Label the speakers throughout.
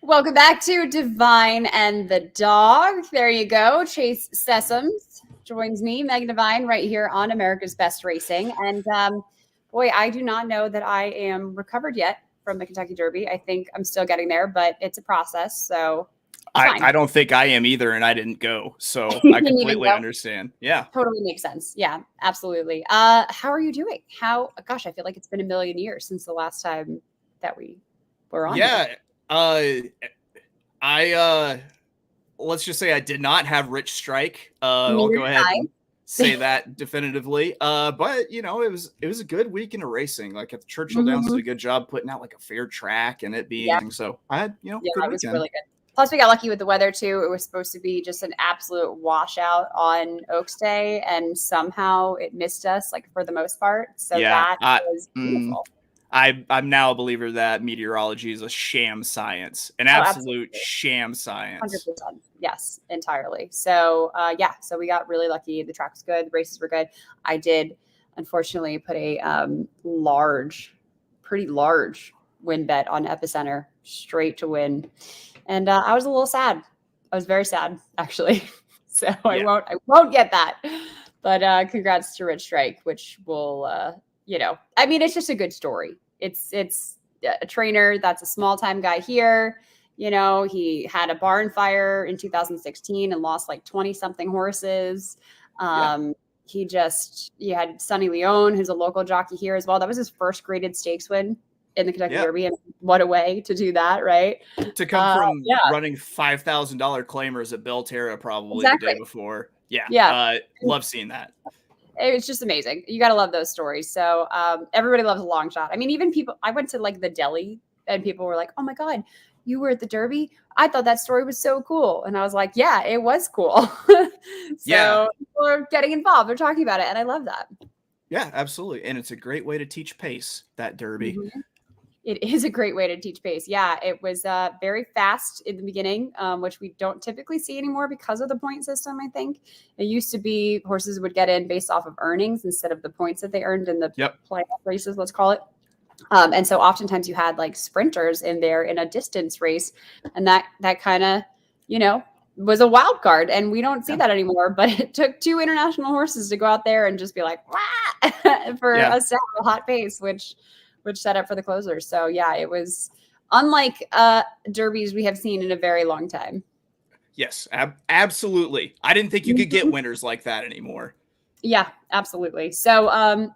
Speaker 1: Welcome back to Devine and the Dog. There you go. Chase Sessoms joins me, Megan Devine, right here on America's Best Racing. And boy, I do not know that I am recovered yet from the Kentucky Derby. I think I'm still getting there, but it's a process. So
Speaker 2: I don't think I am either, and I didn't go. So I completely understand. Yeah.
Speaker 1: Totally makes sense. Yeah, absolutely. How are you doing? Gosh, I feel like it's been a million years since the last time that we were on.
Speaker 2: Yeah. Let's just say I did not have Rich Strike. I'll go ahead and say that definitively. But you know, it was a good weekend of racing. Like at the Churchill Downs did a good job putting out like a fair track and it being so I had, good
Speaker 1: it was really good. Plus, we got lucky with the weather, too. It was supposed to be just an absolute washout on Oaks Day, and somehow it missed us, like, for the most part. So that was beautiful.
Speaker 2: I'm now a believer that meteorology is a sham science, an absolute sham science.
Speaker 1: 100%. Yes, entirely. So, so we got really lucky. The track was good. The races were good. I did, unfortunately, put a pretty large win bet on Epicenter straight to win. And I was a little sad. I was very sad, actually. So I won't get that. But congrats to Rich Strike, which will, I mean, it's just a good story. It's a trainer that's a small time guy here. You know, he had a barn fire in 2016 and lost like 20 something horses. He had Sonny Leone, who's a local jockey here as well. That was his first graded stakes win in the Kentucky Derby, and what a way to do that, right?
Speaker 2: To come from running $5,000 claimers at Belterra probably the day before. Love seeing that.
Speaker 1: It's just amazing. You got to love those stories. So everybody loves a long shot. I mean, even people, I went to like the deli and people were like, oh my God, you were at the Derby? I thought that story was so cool. And I was like, yeah, it was cool. People are getting involved. They're talking about it. And I love that.
Speaker 2: Yeah, absolutely. And it's a great way to teach pace, that Derby.
Speaker 1: Mm-hmm. It is a great way to teach pace. Yeah, it was very fast in the beginning, which we don't typically see anymore because of the point system, I think. It used to be horses would get in based off of earnings instead of the points that they earned in the playoff races, let's call it. And so oftentimes you had like sprinters in there in a distance race. And that kind of, was a wild card. And we don't see that anymore. But it took two international horses to go out there and just be like, wah! for us to have a hot pace, which set up for the closers. So it was unlike derbies we have seen in a very long time.
Speaker 2: Yes, absolutely. I didn't think you could get winners like that anymore.
Speaker 1: Yeah, absolutely. So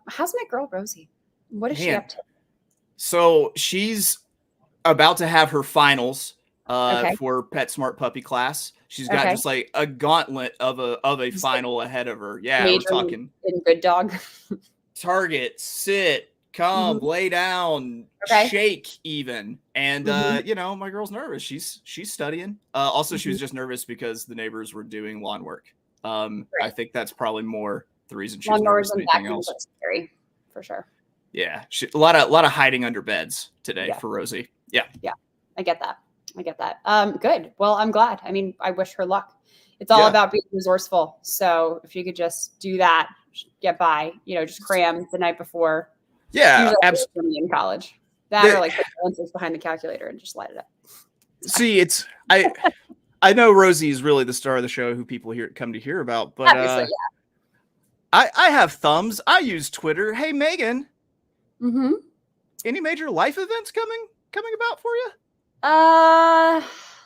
Speaker 1: how's my girl Rosie? What is she up to?
Speaker 2: So she's about to have her finals for PetSmart puppy class. She's got just like a gauntlet of a final ahead of her. Yeah, we're talking
Speaker 1: in good dog.
Speaker 2: Target, sit, come, lay down, shake even. And my girl's nervous. She's studying. Also she was just nervous because the neighbors were doing lawn work. I think that's probably more the reason she's nervous than anything else.
Speaker 1: Scary, for sure.
Speaker 2: Yeah, a lot of hiding under beds today for Rosie. Yeah,
Speaker 1: I get that. Good. Well, I'm glad. I mean, I wish her luck. It's all about being resourceful. So if you could just do that, get by. Just cram the night before.
Speaker 2: Yeah, absolutely.
Speaker 1: In college, or like put the answers behind the calculator and just light it up.
Speaker 2: See, I know Rosie is really the star of the show, who people come to hear about, but I have thumbs. I use Twitter. Hey, Megan. Any major life events coming about for you?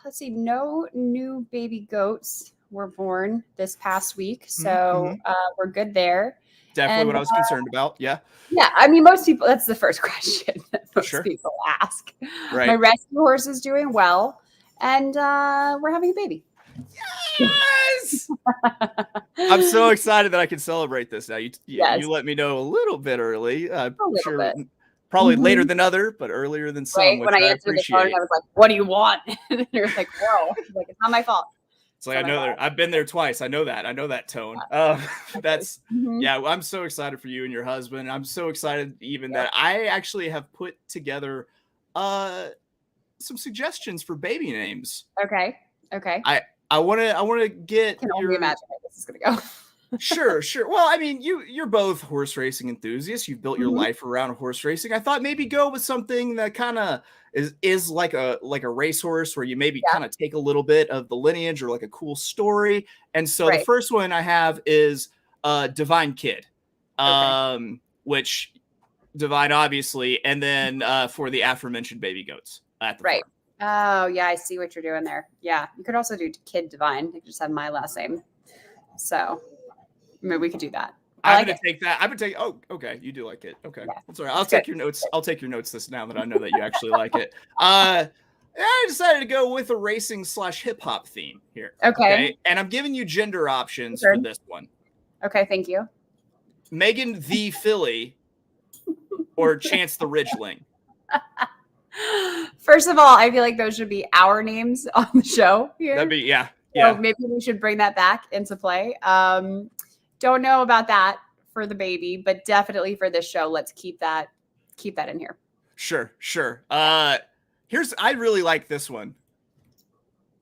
Speaker 1: Let's see. No new baby goats were born this past week, so we're good there.
Speaker 2: Definitely what I was concerned about. Yeah.
Speaker 1: Yeah. I mean, most people, that's the first question that most people ask.
Speaker 2: Right.
Speaker 1: My rescue horse is doing well, and we're having a baby.
Speaker 2: Yes. I'm so excited that I can celebrate this now. You let me know a little bit early. Probably later than other, but earlier than some.
Speaker 1: Right. When I answered the phone, I was like, "What do you want?" And you're like, "Whoa!" Like, it's not my fault.
Speaker 2: It's like, I know I've been there twice. I know that tone. That's I'm so excited for you and your husband. I'm so excited even that I actually have put together some suggestions for baby names.
Speaker 1: Okay.
Speaker 2: I want to get
Speaker 1: can only imagine how this is gonna go.
Speaker 2: Sure. Well, I mean, you're both horse racing enthusiasts. You've built your
Speaker 1: Mhm.
Speaker 2: life around horse racing. I thought maybe go with something that kind of is like a racehorse where you maybe
Speaker 1: Yeah.
Speaker 2: kind of take a little bit of the lineage or like a cool story. And so the
Speaker 1: Right.
Speaker 2: first one I have is Divine Kid,
Speaker 1: Okay.
Speaker 2: which Devine, obviously, and then for the aforementioned baby goats at the
Speaker 1: Right.
Speaker 2: farm.
Speaker 1: Oh, yeah, I see what you're doing there. Yeah, you could also do Kid Divine. You could just have my last name. So, I mean, we could do that. I
Speaker 2: I'm
Speaker 1: like
Speaker 2: gonna
Speaker 1: it.
Speaker 2: take that. I'm gonna take. Oh, okay. You do like it. Okay,
Speaker 1: Yeah,
Speaker 2: that's all right. I'll
Speaker 1: it's good.
Speaker 2: take your notes. I'll take your notes this now that I know that you actually like it. I decided to go with a racing / hip hop theme here.
Speaker 1: Okay.
Speaker 2: Okay, and I'm giving you gender options for
Speaker 1: Turn.
Speaker 2: this one:
Speaker 1: Okay, thank you.
Speaker 2: Megan the Philly or Chance the Ridgeling.
Speaker 1: First of all, I feel like those should be our names on the show here.
Speaker 2: That'd be
Speaker 1: So
Speaker 2: yeah.
Speaker 1: maybe we should bring that back into play. Don't know about that for the baby, but definitely for this show, let's keep that in here.
Speaker 2: Sure. I really like this one.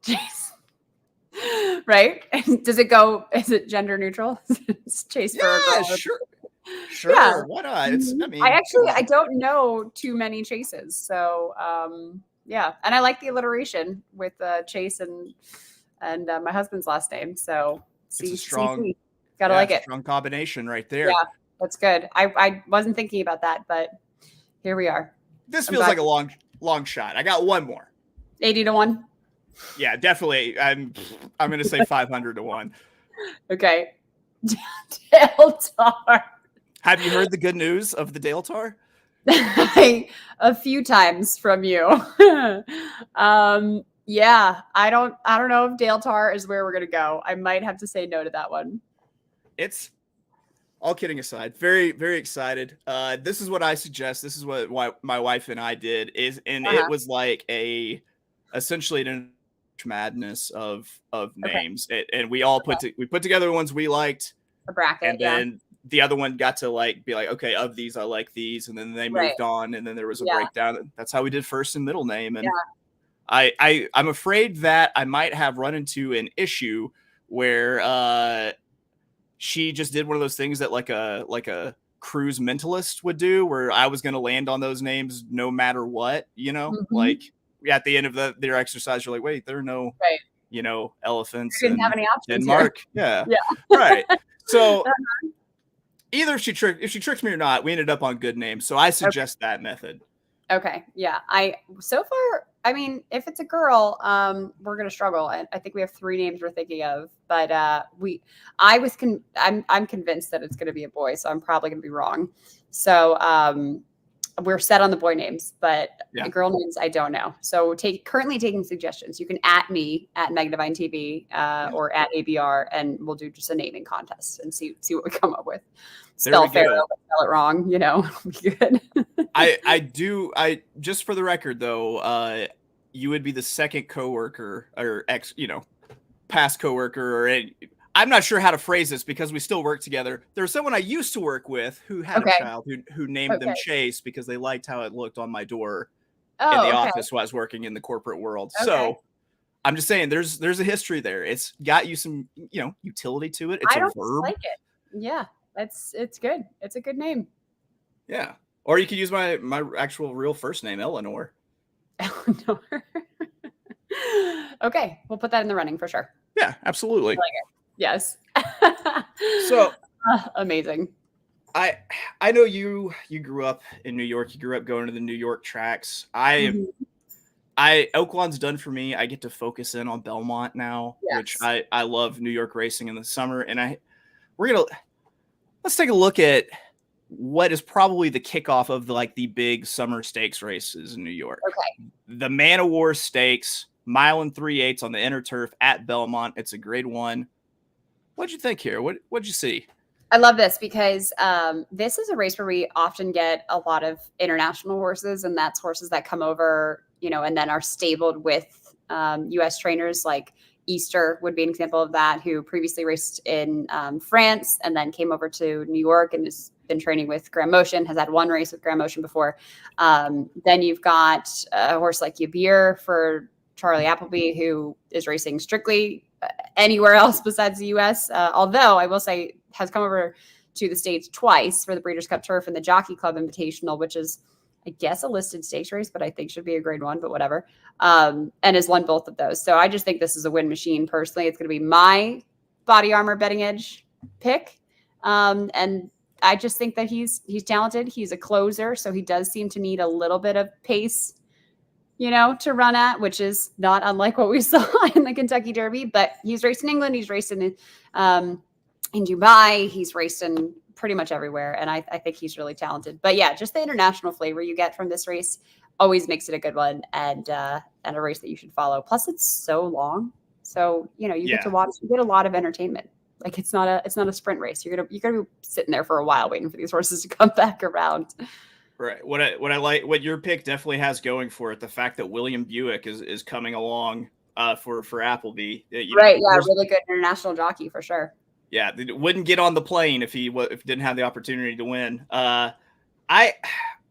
Speaker 1: Jeez. Right? Does it go? Is it gender neutral? It's Chase for a girl.
Speaker 2: Sure.
Speaker 1: Yeah.
Speaker 2: Why not? It's. I mean,
Speaker 1: I don't know too many Chases, so yeah, and I like the alliteration with Chase and my husband's last name. So
Speaker 2: it's a strong,
Speaker 1: gotta like it.
Speaker 2: Strong combination right there.
Speaker 1: Yeah, that's good. I wasn't thinking about that, but here we are.
Speaker 2: This feels like a long shot. I got one more.
Speaker 1: 80-1.
Speaker 2: Yeah, definitely. I'm going to say 500 to 1.
Speaker 1: Okay. Dale Tar.
Speaker 2: Have you heard the good news of the Dale Tar?
Speaker 1: A few times from you. Yeah, I don't know if Dale Tar is where we're gonna go. I might have to say no to that one.
Speaker 2: It's all kidding aside, very, very excited. This is what I suggest. This is what my wife and I did it was like essentially an madness of names. And we all put together the ones we liked,
Speaker 1: a bracket,
Speaker 2: and then the other one got to be like, okay, of these I like these, and then they moved on, and then there was a breakdown. That's how we did first and middle name. And I'm afraid that I might have run into an issue where she just did one of those things that like a cruise mentalist would do, where I was going to land on those names no matter what, like at the end of their exercise, you're like, wait, there are no, elephants
Speaker 1: in
Speaker 2: Denmark. Yeah. Right. So either if she tricked me or not, we ended up on good names. So I suggest that method.
Speaker 1: Okay. Yeah. So far, I mean, if it's a girl, we're gonna struggle. I think we have 3 names we're thinking of, but I'm convinced that it's gonna be a boy, so I'm probably gonna be wrong. So we're set on the boy names, but the girl names I don't know. So currently taking suggestions. You can at me at Devine TV or at ABR, and we'll do just a naming contest and see what we come up with. Spell Pharaoh, spell it wrong, be good.
Speaker 2: I just for the record though, you would be the second coworker or past coworker or I'm not sure how to phrase this because we still work together. There's someone I used to work with who had a child who named them Chase because they liked how it looked on my door in the office while I was working in the corporate world. Okay. So I'm just saying there's a history there. It's got you some, utility to it. It's a verb.
Speaker 1: Like it. Yeah. It's good. It's a good name.
Speaker 2: Yeah. Or you could use my actual real first name, Eleanor.
Speaker 1: Eleanor. Okay. We'll put that in the running for sure.
Speaker 2: Yeah, absolutely.
Speaker 1: I like it. Yes.
Speaker 2: So
Speaker 1: amazing.
Speaker 2: I know you grew up in New York. You grew up going to the New York tracks. Oaklawn's done for me. I get to focus in on Belmont now, which I love New York racing in the summer. And let's take a look at what is probably the kickoff of the big summer stakes races in New York.
Speaker 1: Okay.
Speaker 2: The Man of War Stakes, 1 3/8 on the inner turf at Belmont. It's a grade 1. What'd you think here? What'd you see?
Speaker 1: I love this because this is a race where we often get a lot of international horses, and that's horses that come over, and then are stabled with U.S. trainers. Like Easter would be an example of that, who previously raced in France and then came over to New York and has been training with Grand Motion, has had 1 race with Grand Motion before. Then you've got a horse like Yabir for Charlie Appleby, who is racing strictly anywhere else besides the U.S. Although I will say has come over to the States twice for the Breeders' Cup Turf and the Jockey Club Invitational, which is, I guess, a listed stakes race, but I think should be a grade 1, but whatever. And has won both of those. So I just think this is a win machine. Personally, it's going to be my Body Armor betting edge pick. And I just think that he's talented. He's a closer, so he does seem to need a little bit of pace, to run at, which is not unlike what we saw in the Kentucky Derby. But he's raced in England. He's raced in Dubai. He's raced in pretty much everywhere. And I think he's really talented. But yeah, just the international flavor you get from this race always makes it a good one and a race that you should follow. Plus it's so long. So, you get to watch, you get a lot of entertainment. Like it's not a sprint race. You're gonna be sitting there for a while waiting for these horses to come back around.
Speaker 2: Right. What I like, what your pick definitely has going for it, the fact that William Buick is coming along for Appleby.
Speaker 1: Right. Yeah. Really good international jockey for sure.
Speaker 2: Yeah. Wouldn't get on the plane if he didn't have the opportunity to win. I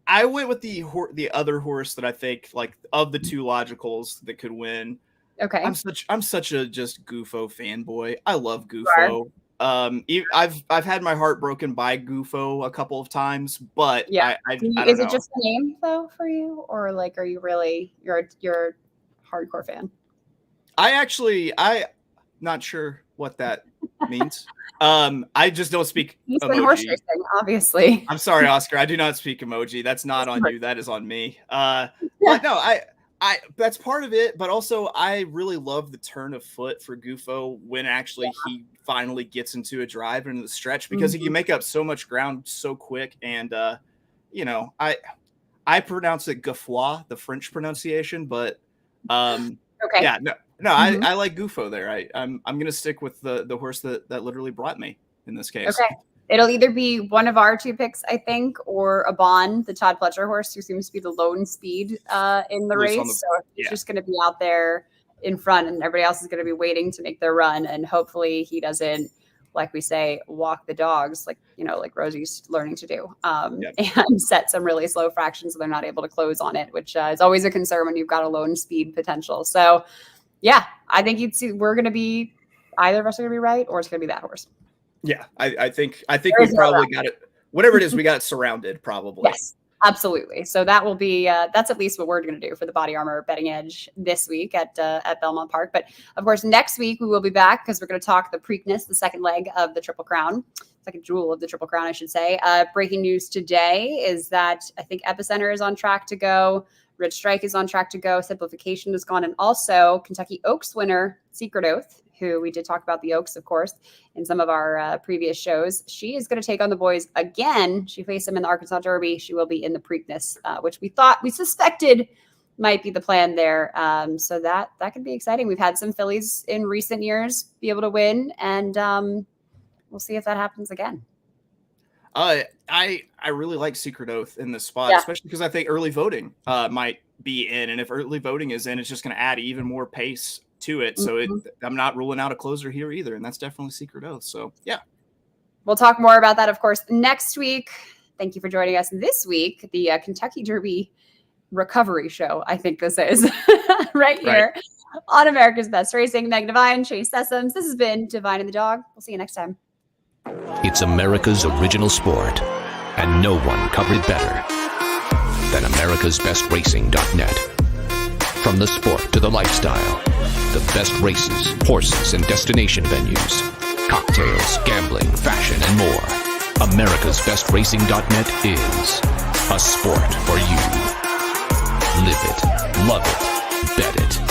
Speaker 2: went with the other horse that I think, like, of the two logicals that could win.
Speaker 1: Okay.
Speaker 2: I'm such a just Gufo fanboy. I love Gufo. I've had my heart broken by Gufo a couple of times, but
Speaker 1: yeah.
Speaker 2: I don't
Speaker 1: is it
Speaker 2: know.
Speaker 1: just the name though for you, or like are you really you're a hardcore fan?
Speaker 2: I'm not sure what that means. I just don't speak emoji.
Speaker 1: Horse racing, obviously.
Speaker 2: I'm sorry, Oscar. I do not speak emoji. That's not on you. That is on me. But no, I that's part of it, but also I really love the turn of foot for Gufo when actually he finally gets into a drive into the stretch, because he can make up so much ground so quick. And I pronounce it Guffois, the French pronunciation, but okay. Yeah, no, I like Gufo there. I'm gonna stick with the horse that literally brought me in this case.
Speaker 1: Okay. It'll either be one of our two picks, I think, or a Bond, the Todd Pletcher horse, who seems to be the lone speed in the race. So he's just going to be out there in front, and everybody else is going to be waiting to make their run. And hopefully he doesn't, like we say, walk the dogs, like Rosie's learning to do, and set some really slow fractions so they're not able to close on it, which is always a concern when you've got a lone speed potential. So, yeah, I think you'd see we're going to be either of us are going to be right, or it's going to be that horse.
Speaker 2: Yeah, I think we probably got it. Whatever it is, we got it surrounded probably.
Speaker 1: Yes, absolutely. So that will be that's at least what we're going to do for the Body Armor betting edge this week at Belmont Park. But of course, next week we will be back because we're going to talk the Preakness, the second leg of the Triple Crown, second jewel of the Triple Crown, I should say. Breaking news today is that I think Epicenter is on track to go. Rich Strike is on track to go. Simplification is gone, and also Kentucky Oaks winner Secret Oath, who we did talk about the Oaks, of course, in some of our previous shows. She is going to take on the boys again. She faced them in the Arkansas Derby. She will be in the Preakness, which we suspected might be the plan there. So that could be exciting. We've had some fillies in recent years be able to win, and we'll see if that happens again.
Speaker 2: I really like Secret Oath in this spot, especially because I think early voting might be in, and if early voting is in, it's just going to add even more pace to it. So I'm not ruling out a closer here either, and that's definitely Secret Oath. So yeah,
Speaker 1: we'll talk more about that, of course, next week. Thank you for joining us this week. The Kentucky Derby recovery show, I think this is right here on America's Best Racing. Meg Devine, Chase Sessoms. This has been Devine and the Dog. We'll see you next time.
Speaker 3: It's America's original sport, and no one covered it better than America'sBestRacing.net. From the sport to the lifestyle, the best races, horses, and destination venues, cocktails, gambling, fashion, and more. America'sBestRacing.net is a sport for you. Live it, love it, bet it.